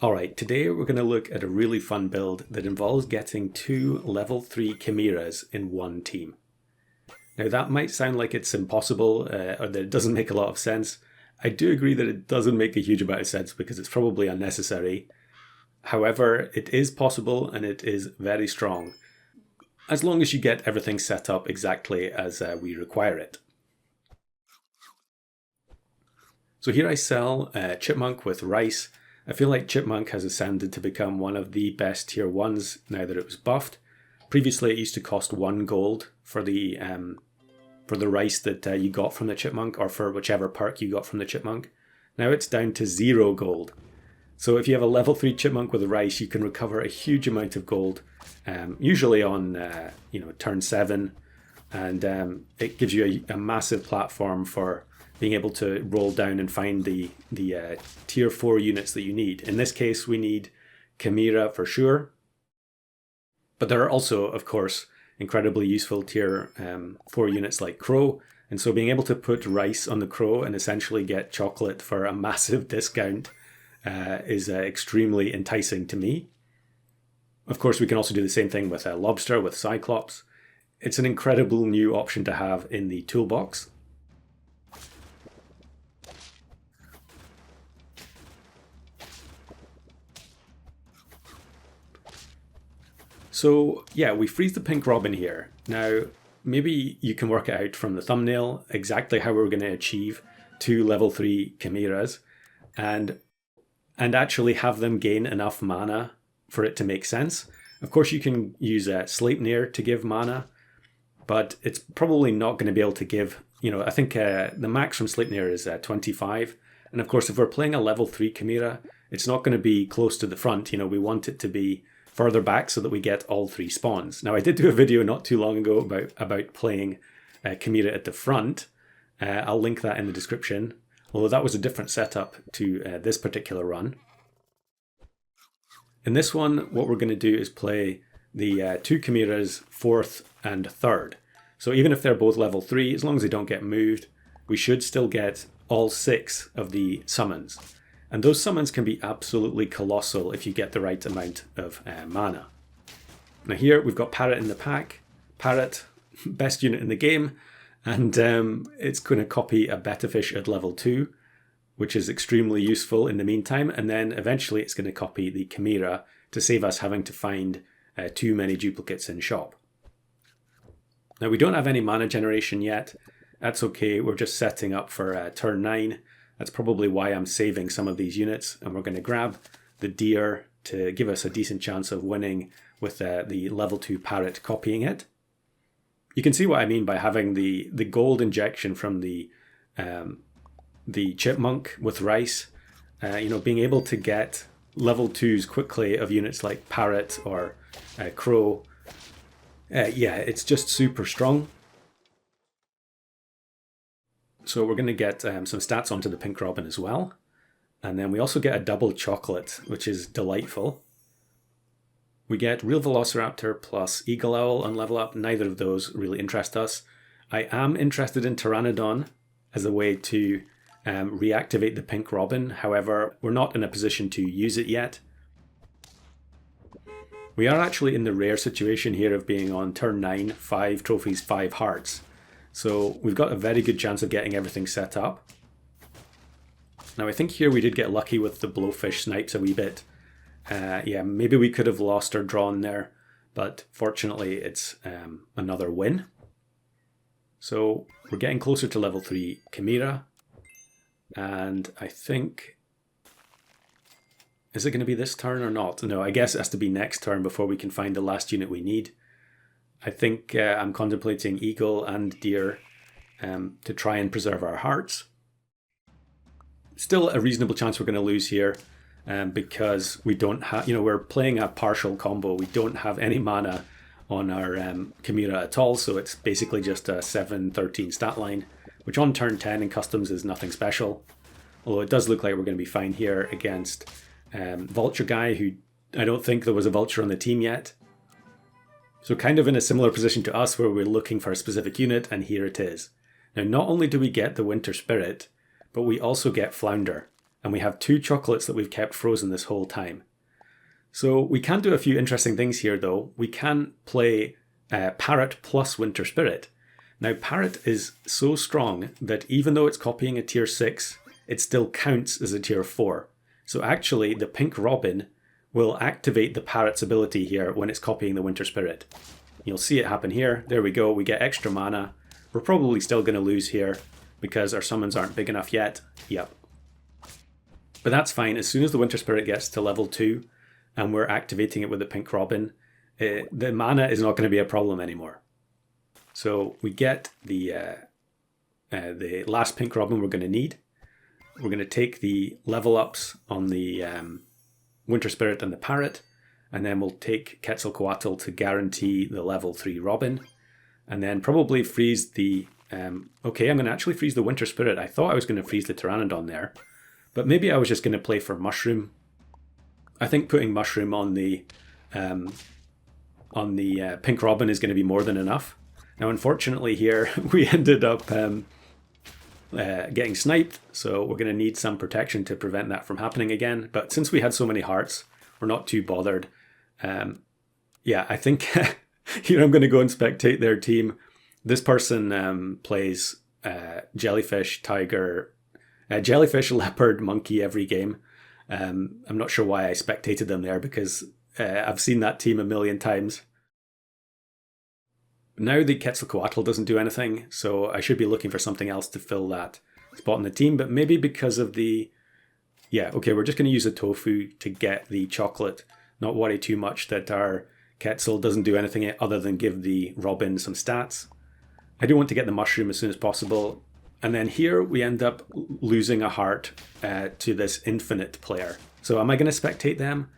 Alright, today we're going to look at a really fun build that involves getting 2 level 3 chimeras in one team. Now that might sound like it's impossible or that it doesn't make a lot of sense. I do agree that it doesn't make a huge amount of sense because it's probably unnecessary. However, it is possible and it is very strong, as long as you get everything set up exactly as we require it. So here I sell Chipmunk with Rice. I feel like Chipmunk has ascended to become one of the best tier 1s now that it was buffed. Previously it used to cost 1 gold for the rice that you got from the Chipmunk, or for whichever perk you got from the Chipmunk. Now it's down to 0 gold. So if you have a level 3 Chipmunk with Rice, you can recover a huge amount of gold, usually on turn 7, and it gives you a massive platform for being able to roll down and find the tier 4 units that you need. In this case, we need Chimera for sure. But there are also, of course, incredibly useful tier 4 units like Crow. And so being able to put Rice on the Crow and essentially get chocolate for a massive discount is extremely enticing to me. Of course, we can also do the same thing with Lobster, with Cyclops. It's an incredible new option to have in the toolbox. So yeah, we freeze the pink robin here. Now, maybe you can work it out from the thumbnail exactly how we're going to achieve 2 level 3 chimeras and actually have them gain enough mana for it to make sense. Of course, you can use Sleipnir to give mana, but it's probably not going to be able to give, I think the max from Sleipnir is 25. And of course, if we're playing a level 3 chimera, it's not going to be close to the front. We want it to be further back so that we get all 3 spawns. Now, I did do a video not too long ago about playing Chimera at the front. I'll link that in the description, although that was a different setup to this particular run. In this one, what we're going to do is play the 2 chimeras 4th and 3rd. So even if they're both level 3, as long as they don't get moved, we should still get all 6 of the summons. And those summons can be absolutely colossal if you get the right amount of mana. Now here we've got Parrot in the pack. Parrot, best unit in the game, and it's going to copy a Betta Fish at level 2, which is extremely useful in the meantime, and then eventually it's going to copy the Chimera to save us having to find too many duplicates in shop. Now we don't have any mana generation yet. That's okay, we're just setting up for turn 9. That's probably why I'm saving some of these units, and we're going to grab the deer to give us a decent chance of winning with the level 2 parrot copying it. You can see what I mean by having the gold injection from the Chipmunk with Rice. Being able to get level 2s quickly of units like Parrot or Crow. Yeah, it's just super strong. So we're going to get some stats onto the pink robin as well. And then we also get a double chocolate, which is delightful. We get Real Velociraptor plus Eagle Owl on level up. Neither of those really interest us. I am interested in Pteranodon as a way to reactivate the pink robin. However, we're not in a position to use it yet. We are actually in the rare situation here of being on turn 9, 5 trophies, 5 hearts. So we've got a very good chance of getting everything set up. Now I think here we did get lucky with the Blowfish snipes a wee bit. Yeah, maybe we could have lost or drawn there, but fortunately it's another win. So we're getting closer to level 3 Chimera. And I think... Is it going to be this turn or not? No, I guess it has to be next turn before we can find the last unit we need. I think I'm contemplating Eagle and Deer to try and preserve our hearts. Still a reasonable chance we're going to lose here because we don't have, we're playing a partial combo. We don't have any mana on our Chimera at all, so it's basically just a 7-13 stat line, which on turn 10 in customs is nothing special. Although it does look like we're going to be fine here against Vulture Guy, who I don't think there was a Vulture on the team yet. So kind of in a similar position to us where we're looking for a specific unit, and here it is. Now not only do we get the Winter Spirit, but we also get Flounder. and we have 2 chocolates that we've kept frozen this whole time. So we can do a few interesting things here though. We can play Parrot plus Winter Spirit. Now Parrot is so strong that even though it's copying a tier 6, it still counts as a tier 4. So actually the Pink Robin will activate the Parrot's ability here when it's copying the Winter Spirit. You'll see it happen here. There we go, we get extra mana. We're probably still going to lose here because our summons aren't big enough yet. Yep. But that's fine. As soon as the Winter Spirit gets to level 2 and we're activating it with the Pink Robin, the mana is not going to be a problem anymore. So we get the last Pink Robin we're going to need. We're going to take the level ups on the Winter Spirit and the Parrot, and then we'll take Quetzalcoatl to guarantee the level 3 Robin, and then probably freeze the... okay, I'm going to actually freeze the Winter Spirit. I thought I was going to freeze the Pteranodon there, but maybe I was just going to play for Mushroom. I think putting Mushroom on the Pink Robin is going to be more than enough. Now, unfortunately here, we ended up getting sniped, so we're going to need some protection to prevent that from happening again. But since we had so many hearts, we're not too bothered. Yeah, I think here I'm going to go and spectate their team. This person plays jellyfish, tiger, jellyfish, leopard, monkey every game. I'm not sure why I spectated them there because I've seen that team a million times. Now the Quetzalcoatl doesn't do anything, so I should be looking for something else to fill that spot in the team, but maybe because of the... Yeah, okay, we're just going to use the tofu to get the chocolate, not worry too much that our Quetzal doesn't do anything other than give the Robin some stats. I do want to get the mushroom as soon as possible, and then here we end up losing a heart to this infinite player. So am I going to spectate them?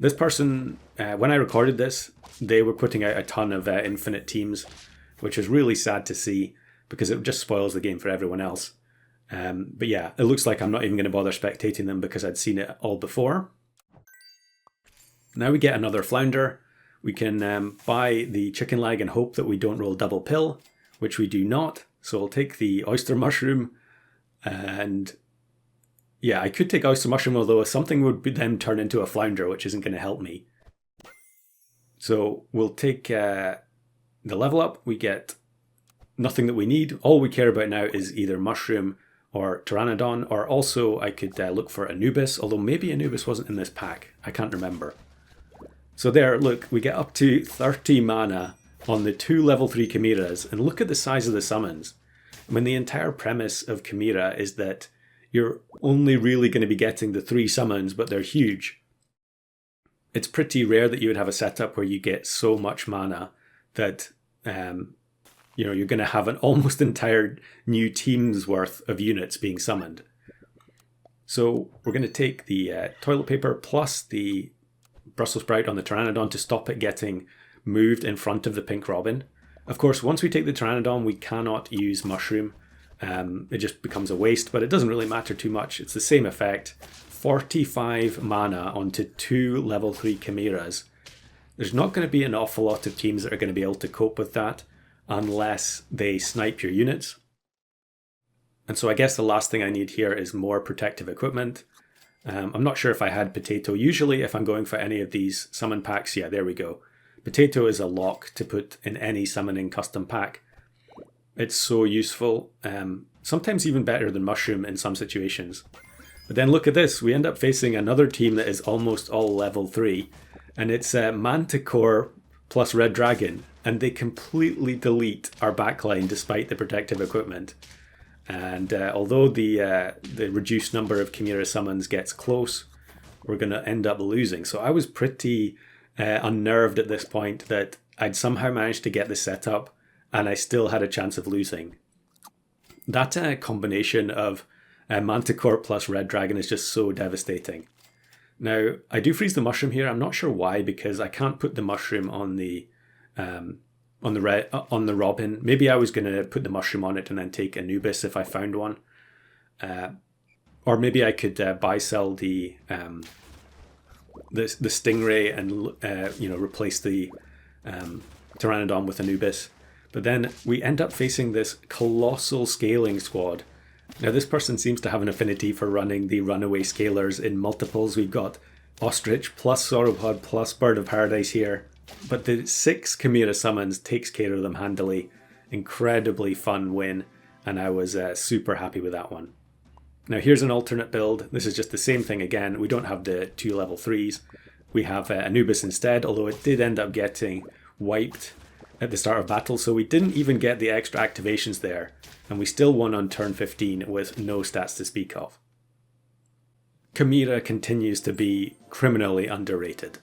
This person, when I recorded this, they were putting out a ton of infinite teams, which is really sad to see because it just spoils the game for everyone else. But yeah, it looks like I'm not even going to bother spectating them because I'd seen it all before. Now we get another flounder. We can buy the chicken leg and hope that we don't roll double pill, which we do not. So I'll take the oyster mushroom, and yeah, I could take oyster mushroom, although something would then turn into a flounder, which isn't going to help me. So we'll take the level up. We get nothing that we need. All we care about now is either mushroom or Pteranodon, or also I could look for Anubis, although maybe Anubis wasn't in this pack. I can't remember. So there, look, we get up to 30 mana on the 2 level 3 Chimeras, and look at the size of the summons. I mean, the entire premise of Chimera is that you're only really going to be getting the 3 summons, but they're huge. It's pretty rare that you would have a setup where you get so much mana that you're going to have an almost entire new team's worth of units being summoned. So we're going to take the toilet paper plus the Brussels sprout on the Pteranodon to stop it getting moved in front of the Pink Robin. Of course, once we take the Pteranodon, we cannot use Mushroom. It just becomes a waste, but it doesn't really matter too much. It's the same effect. 45 mana onto 2 level 3 Chimeras. There's not going to be an awful lot of teams that are going to be able to cope with that unless they snipe your units. And so I guess the last thing I need here is more protective equipment. I'm not sure if I had Potato. Usually if I'm going for any of these summon packs, yeah, there we go. Potato is a lock to put in any summoning custom pack. It's so useful, sometimes even better than Mushroom in some situations. But then look at this, we end up facing another team that is almost all level 3, and it's Manticore plus Red Dragon, and they completely delete our backline despite the protective equipment. And although the reduced number of Chimera summons gets close, we're going to end up losing. So I was pretty unnerved at this point that I'd somehow managed to get the setup and I still had a chance of losing. That combination of Manticore plus Red Dragon is just so devastating. Now, I do freeze the mushroom here. I'm not sure why, because I can't put the mushroom on the Robin. Maybe I was going to put the mushroom on it and then take Anubis if I found one. Or maybe I could buy sell the Stingray and replace the Pteranodon with Anubis. But then we end up facing this colossal scaling squad. Now this person seems to have an affinity for running the runaway scalers in multiples. We've got Ostrich plus Sauropod plus Bird of Paradise here. But the 6 Chimera summons takes care of them handily. Incredibly fun win, and I was super happy with that one. Now here's an alternate build. This is just the same thing again. We don't have the 2 level 3s. We have Anubis instead, although it did end up getting wiped at the start of battle, so we didn't even get the extra activations there, and we still won on turn 15 with no stats to speak of. Chimera continues to be criminally underrated.